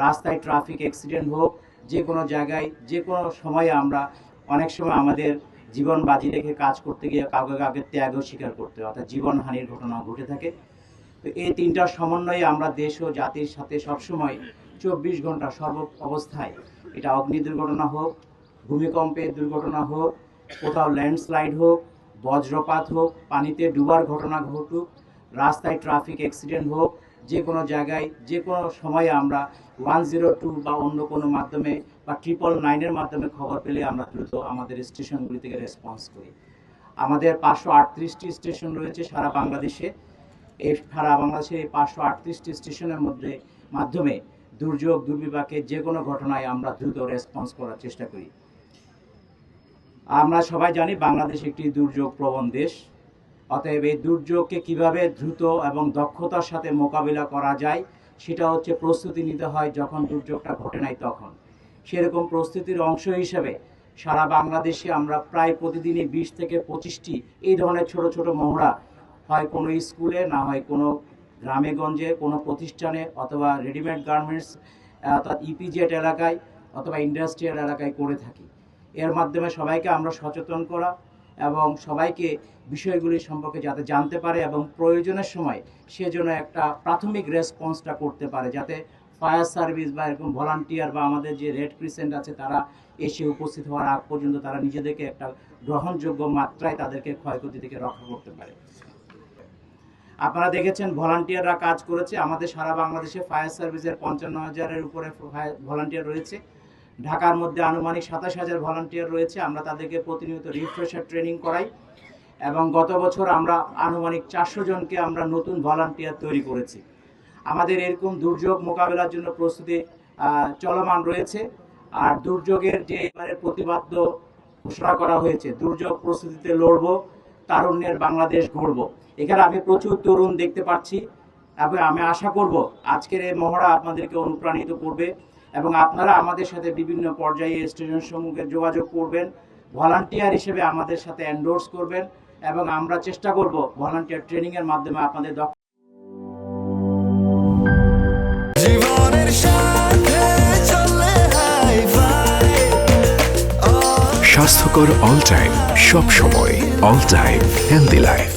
রাস্তায় traffic accident হোক, যে কোনো জায়গায় যে কোনো সময়ে আমরা অনেক সময় আমাদের জীবন বাজি রেখে কাজ করতে গিয়ে কাউকে কাউকে ত্যাগও স্বীকার করতে হয়, অর্থাৎ জীবনহানির ঘটনা ঘটে থাকে। তো এই তিনটার সমন্বয়ে আমরা দেশ ও জাতির সাথে সবসময় 24 ঘন্টা সর্ব অবস্থায়, এটা অগ্নি দুর্ঘটনা হোক, ভূমিকম্পের দুর্ঘটনা হোক, কোথাও ল্যান্ডস্লাইড হোক, বজ্রপাত হোক, পানিতে ডুবার ঘটনা ঘটুক, রাস্তায় ট্রাফিক অ্যাক্সিডেন্ট হোক, যে কোনো জায়গায় যে কোনো সময়ে আমরা 102 বা অন্য কোনো মাধ্যমে বা 999-এর মাধ্যমে খবর পেলে আমরা দ্রুত আমাদের স্টেশনগুলি থেকে রেসপন্স করি। আমাদের 538টি স্টেশন রয়েছে সারা বাংলাদেশে। এই সারা বাংলাদেশে 538টি স্টেশনের মাধ্যমে দুর্যোগ দুর্বিপাকে যে কোনো ঘটনায় আমরা দ্রুত রেসপন্স করার চেষ্টা করি। আমরা সবাই জানি বাংলাদেশ একটি দুর্যোগ প্রবণ দেশ, অতএব এই দুর্যোগকে কিভাবে দ্রুত এবং দক্ষতার সাথে মোকাবিলা করা যায় সেটা হচ্ছে প্রস্তুতি নিতে হয় যখন দুর্যোগটা ঘটে নাই তখন। সেরকম প্রস্তুতির অংশ হিসেবে সারা বাংলাদেশে আমরা প্রায় প্রতিদিনই 20 থেকে 25টি এই ধরনের ছোট ছোট মহড়া হয় কোনো স্কুলে, না হয় কোনো গ্রামে গঞ্জে কোনো প্রতিষ্ঠানে, অথবা রেডিমেড গার্মেন্টস অর্থাৎ ইপিজেড এলাকায় অথবা ইন্ডাস্ট্রিয়াল এলাকায় করে থাকি। এর মাধ্যমে সবাইকে আমরা সচেতন করা এবং সবাইকে বিষয়গুলি সম্পর্কে যাতে জানতে পারে এবং প্রয়োজনের সময় সে যেন একটা প্রাথমিক রেসপন্সটা করতে পারে, যাতে ফায়ার সার্ভিস বা এরকম ভলান্টিয়ার বা আমাদের যে রেড ক্রিসেন্ট আছে তারা এসে উপস্থিত হওয়ার আগ পর্যন্ত তারা নিজেদেরকে একটা গ্রহণযোগ্য মাত্রায় তাদেরকে ক্ষয়ক্ষতি থেকে রক্ষা করতে পারে। আপনারা দেখেছেন ভলান্টিয়াররা কাজ করেছে। আমাদের সারা বাংলাদেশে ফায়ার সার্ভিসের 55,000-এর উপরে ভলান্টিয়ার রয়েছে। ঢাকার মধ্যে আনুমানিক 27,000 ভলান্টিয়ার রয়েছে। আমরা তাদেরকে প্রতিনিয়ত রিফ্রেশার ট্রেনিং করাই এবং গত বছর আমরা আনুমানিক 400 জনকে আমরা নতুন ভলান্টিয়ার তৈরি করেছি। আমাদের এরকম দুর্যোগ মোকাবেলার জন্য প্রস্তুতি চলমান রয়েছে। আর দুর্যোগের যে এবারে প্রতিবাদ্য ঘোষণা করা হয়েছে, দুর্যোগ প্রস্তুতিতে লড়ব, তারুণ্যের বাংলাদেশ গড়ব, এখানে আমি প্রচুর তরুণ দেখতে পাচ্ছি এবং আমি আশা করব আজকের এই মহড়া আপনাদেরকে অনুপ্রাণিত করবে এবং আপনারা আমাদের সাথে বিভিন্ন পর্যায়ে স্টেশন সমূহে যোগাযোগ করবেন, ভলান্টিয়ার হিসেবে আমাদের সাথে এন্ডোর্স করবেন এবং আমরা চেষ্টা করব ভলান্টিয়ার ট্রেনিং এর মাধ্যমে আপনাদের স্বাস্থ্যকর অল টাইম, সব সময় অল টাইম হেলদি লাইফ।